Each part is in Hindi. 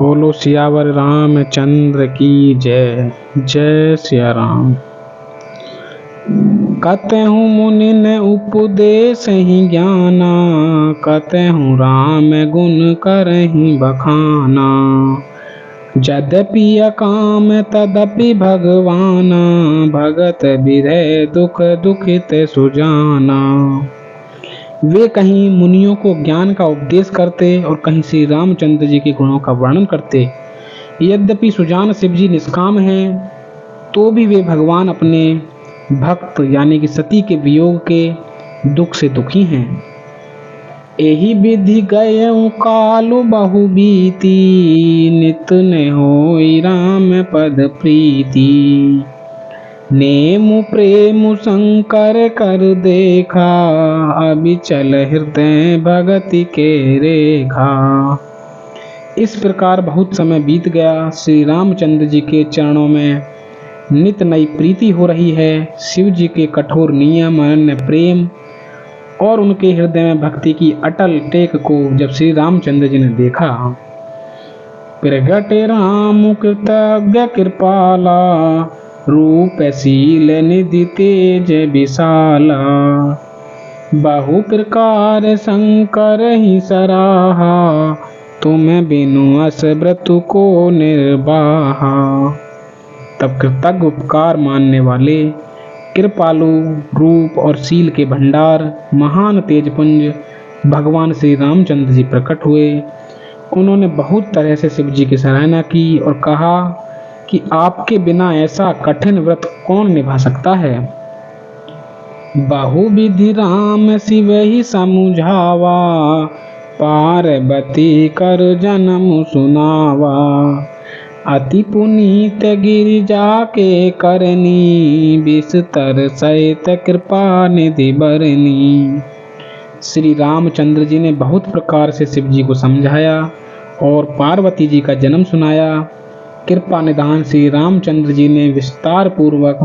बोलो सियावर रामचंद्र की जय। जय सिया राम। कतहु मुनि न उपदेश ही ज्ञाना, कतहु राम गुण करहि बखाना। यद्यपि अकाम तदपि भगवाना, भगत बिरह दुख दुखित सुजाना। वे कहीं मुनियों को ज्ञान का उपदेश करते और कहीं श्री रामचंद्र जी के गुणों का वर्णन करते। यद्यपि सुजान शिव जी निष्काम हैं, तो भी वे भगवान अपने भक्त यानी कि सती के वियोग के दुख से दुखी हैं। एहि विधि गयउ कालु बहु बीती, नित न होई राम पद प्रीति। नेमु प्रेम शंकर कर देखा, अबिचल हृदय भगति के रेखा। इस प्रकार बहुत समय बीत गया। श्री रामचंद्र जी के चरणों में नित नई प्रीति हो रही है। शिव जी के कठोर नियम, अनन्य प्रेम और उनके हृदय में भक्ति की अटल टेक को जब श्री रामचंद्र जी ने देखा, प्रगटे राम कृतज्ञ कृपाला, रूप शील निधि तेज विशाला। बहु प्रकार शंकर ही सराहा, तुम बिनु अस व्रतु को निर्वाहा। तब कृतज्ञ उपकार मानने वाले, कृपालु रूप और शील के भंडार, महान तेजपुंज भगवान श्री रामचंद्र जी प्रकट हुए। उन्होंने बहुत तरह से शिव जी की सराहना की और कहा कि आपके बिना ऐसा कठिन व्रत कौन निभा सकता है। बहु विधि राम शिव ही समुझावा, पार्वती कर जन्म सुनावा। अति पुनीत गिरिजा के करनी, बिस्तर सहित कृपा निधि बरनी। श्री रामचंद्र जी ने बहुत प्रकार से शिव जी को समझाया और पार्वती जी का जन्म सुनाया। कृपा निधान श्री रामचंद्र जी ने विस्तार पूर्वक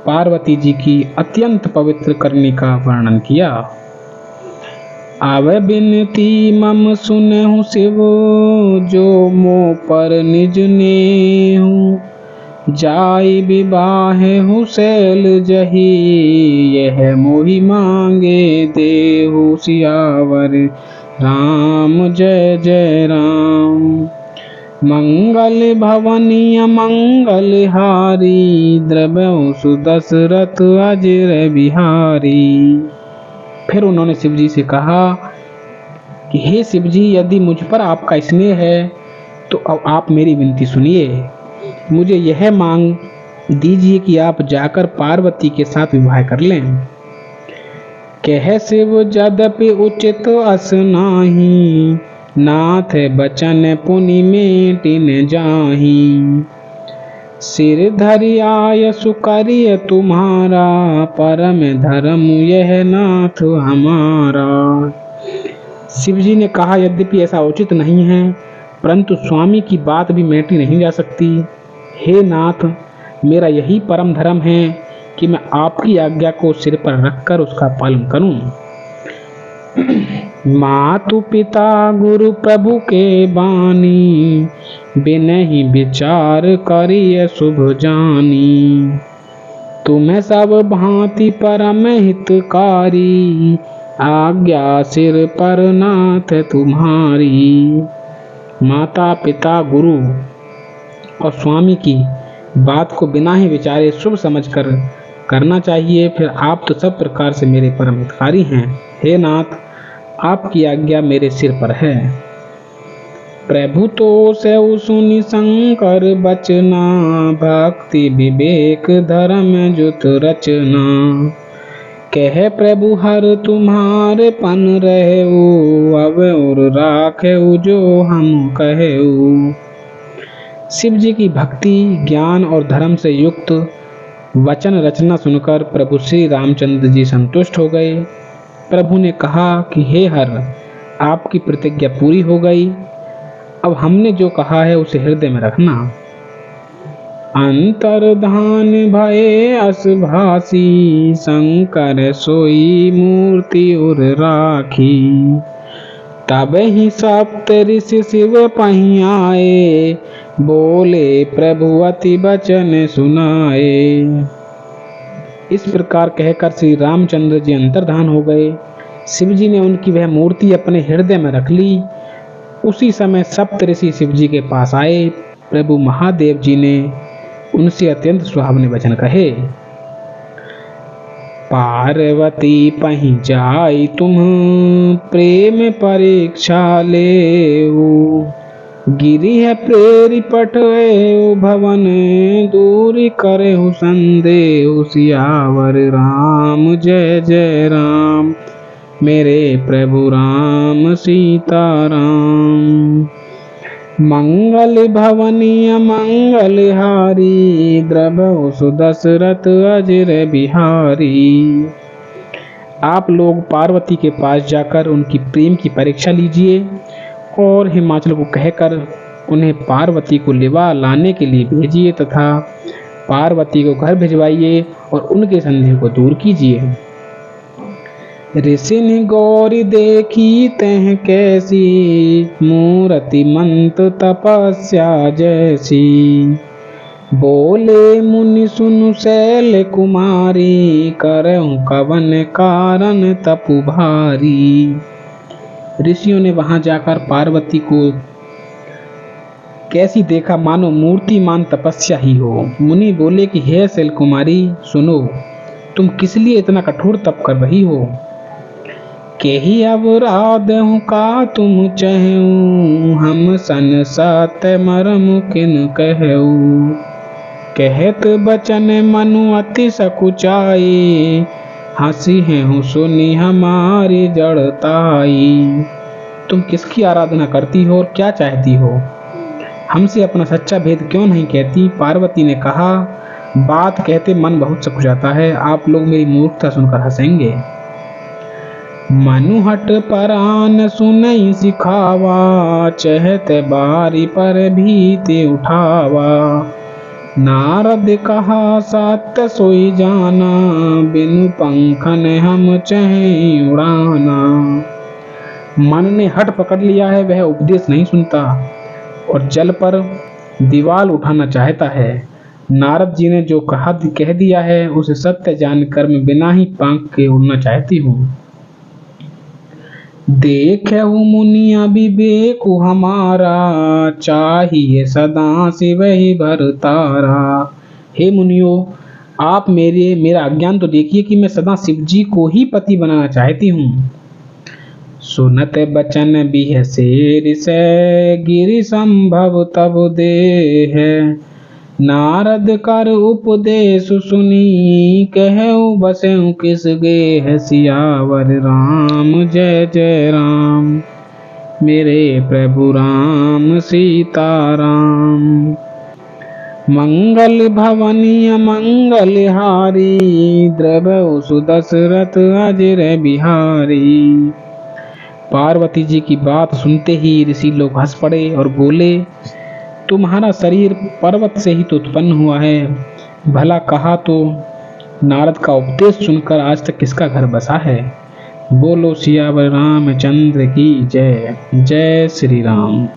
पार्वती जी की अत्यंत पवित्र करनी का वर्णन किया। आवे बिनती मम सुनहु शिव, जो मो पर निज नेहु। जाई विवाहु शैल जही, यह मोहि मांगे देहु। सियावर राम जय जय राम। मंगल भवनीय मंगल हारी, द्रव्यउ सुदशरथ अजर बिहारी। फिर उन्होंने शिव जी से कहा कि हे शिव जी, यदि मुझ पर आपका स्नेह है तो अब आप मेरी विनती सुनिए। मुझे यह मांग दीजिए कि आप जाकर पार्वती के साथ विवाह कर लें। कह शिव यद्यपि उचित अस नाही, नाथ बचन पुनि मेटिन जाही। सिर धरि आय सुकरिय तुम्हारा, परम धर्म यह नाथ हमारा। शिव जी ने कहा, यद्यपि ऐसा उचित नहीं है, परंतु स्वामी की बात भी मेटी नहीं जा सकती। हे नाथ, मेरा यही परम धर्म है कि मैं आपकी आज्ञा को सिर पर रखकर उसका पालन करूं। मातु पिता गुरु प्रभु के बानी, बिनहि विचार करिय शुभ जानी। तुम्हें सब भांति परम हितकारी, आज्ञा सिर पर नाथ तुम्हारी। माता पिता गुरु और स्वामी की बात को बिना ही विचारे शुभ समझकर करना चाहिए। फिर आप तो सब प्रकार से मेरे परम हितकारी हैं। हे नाथ, आपकी आज्ञा मेरे सिर पर है। प्रभु तो सेउ सुनि शंकर बचना, भक्ति विवेक धर्म जुत रचना। कह प्रभु हर तुम्हारे पन रहेऊ, अब और राखेऊ जो हम कहेऊ। शिव जी की भक्ति, ज्ञान और धर्म से युक्त वचन रचना सुनकर प्रभु श्री रामचंद्र जी संतुष्ट हो गए। प्रभु ने कहा कि हे हर, आपकी प्रतिज्ञा पूरी हो गई। अब हमने जो कहा है उसे हृदय में रखना। अंतर्धान भये अस भासी, शंकर सोई मूर्ति उर राखी। तब ही सप्त ऋषि शिव पहीं आए, बोले प्रभु अति बचन सुनाए। इस प्रकार कहकर श्री रामचंद्र जी अंतर्धान हो गए। शिव जी ने उनकी वह मूर्ति अपने हृदय में रख ली। उसी समय सप्त ऋषि शिव जी के पास आए। प्रभु महादेव जी ने उनसे अत्यंत सुहावने वचन कहे। पार्वती पहीं जाई तुम प्रेम परीक्षा लेऊ, गिरी है प्रेरी पटवे भवन, दूरी करे संदेह सियावर राम। जय जय राम मेरे प्रभु राम सीताराम। मंगल भवनीय मंगल हारी, द्रवहु सुदशरथ अजर बिहारी। आप लोग पार्वती के पास जाकर उनकी प्रेम की परीक्षा लीजिए और हिमाचल को कहकर उन्हें पार्वती को लिवा लाने के लिए भेजिए तथा पार्वती को घर भिजवाइए और उनके संदेह को दूर कीजिए। ऋषि गौरी देखी तह कैसी, मूर्ति मंत तपस्या जैसी, बोले मुनि सुनु शैल कुमारी, करऊं कवन कारण तपु भारी। ऋषियों ने वहां जाकर पार्वती को कैसी देखा, मानो मूर्तिमान तपस्या ही हो। मुनि बोले कि हे शैल कुमारी सुनो, तुम किस लिए इतना कठोर तप कर रही हो? केही अपराध हूँ का तुम चहु, हम सन सात मरम किन कहू, कहत बचन मनु अति सकुचाई, हंसी है हूँ सुनी हमारी जड़ताई। तुम किसकी आराधना करती हो और क्या चाहती हो? हमसे अपना सच्चा भेद क्यों नहीं कहती? पार्वती ने कहा, बात कहते मन बहुत सकुचाता है, आप लोग मेरी मूर्खता सुनकर हंसेंगे। मनु हट परान सुनई सिखावा, चहते बारी पर भीति उठावा, नारद कहा सत्य सोई जाना, बिनु पंखन हम चहें उड़ाना। मन ने हट पकड़ लिया है, वह उपदेश नहीं सुनता और जल पर दीवाल उठाना चाहता है। नारद जी ने जो कह दिया है उसे सत्य जानकर मैं बिना ही पंख के उड़ना चाहती हूँ। देखहु मुनिया विवेक हमारा, चाहिए सदा शिव ही भरतारा। हे मुनियो, आप मेरा अज्ञान तो देखिए कि मैं सदा शिव जी को ही पति बनाना चाहती हूँ। सुनत बचन बिहसे ऋषि, गिरि संभव तब देह, नारद कर उपदेश सुनी, कहऊ बसऊ किस गेह, सियावर राम। जय जय राम मेरे प्रभु राम सीताराम। मंगल भवनीय मंगल हारी, द्रवहु सुदशरथ अजर बिहारी। पार्वती जी की बात सुनते ही ऋषि लोग हंस पड़े और बोले, तुम्हारा शरीर पर्वत से ही तो उत्पन्न हुआ है, भला कहा तो नारद का उपदेश सुनकर आज तक किसका घर बसा है। बोलो सियावर रामचंद्र की जय। जय श्री राम।